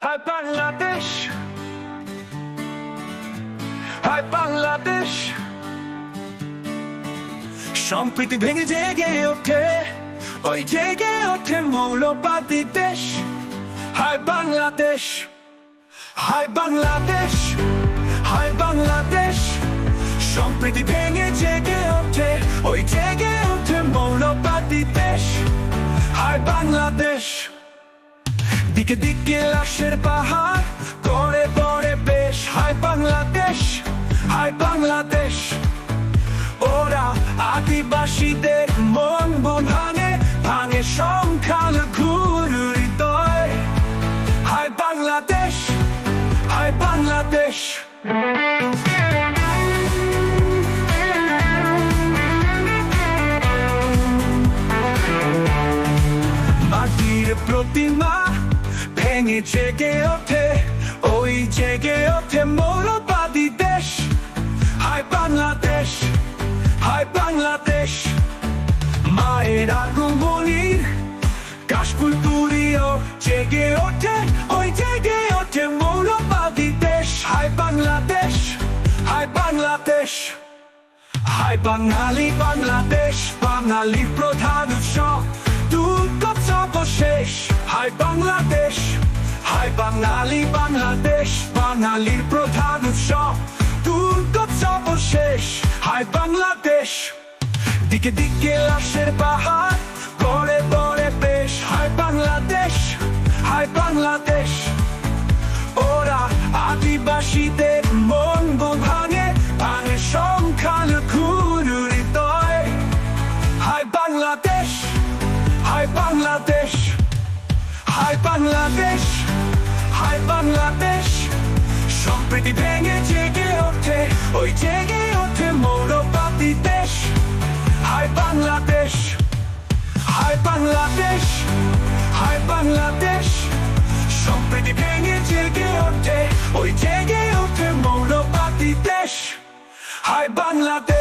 হায় বাংলাদেশ, হায় বাংলাদেশ, সম্প্রীতি ভেঙে জেগে ওঠে, ওই জেগে ওঠে মৌলবাদী দেশ। হায় বাংলাদেশ, হায় বাংলাদেশ, হায় বাংলাদেশ, সম্প্রীতি ভেঙে জেগে ওঠে, ওই জেগে ওঠে মৌলবাদী দেশ। হায় বাংলাদেশ, দিকে দিকে লাশের পাহাড় করে পড়ে বেশ। হায় বাংলাদেশ, হায় বাংলাদেশ, ওরা আদিবাসীদের মন ভাঙে, ভাঙে সংখ্যালঘুর হৃদয়। হায় বাংলাদেশ, হায় বাংলাদেশ, মাটির প্রতিমা ভেঙে জেগে ওঠে, ওই জেগে ওঠে মৌলবাদী দেশ। হায় বাংলাদেশ, হায় বাংলাদেশ, মায়ের আগমনীর কাশফুল তুলিও জেগে ওঠে, ওই জেগে ওঠে মৌলবাদী দেশ। হায় বাংলাদেশ, হায় বাংলাদেশ, হায় বাঙালি বাংলাদেশ, বাঙালির প্রধান উৎসব দুর্গোৎসব শেষ। হায় বাংলাদেশ, হায় বাঙালি বাংলাদেশ, বাঙালির প্রধান উৎসব দুর্গোৎসব শেষ। হায় বাংলাদেশ, দিকে দিকে লাশের পাহাড় করে পড়ে বেশ। হায় বাংলাদেশ, হায় বাংলাদেশ, ওরা আদিবাসীদের মন ভাঙে, ভাঙে সংখ্যালঘুর হৃদয়। হায় বাংলাদেশ, হায় বাংলাদেশ, হায় বাংলাদেশ, হায় বাংলাদেশ, সম্প্রীতি ভেঙে জেগে ওঠে, ওই জেগে ওঠে মৌলবাদী দেশ। হায় বাংলাদেশ, হায় বাংলাদেশ, হায় বাংলাদেশ, সম্প্রীতি ভেঙে জেগে ওঠে, ওই জেগে ওঠে মৌলবাদী দেশ। হায় বাংলাদেশ।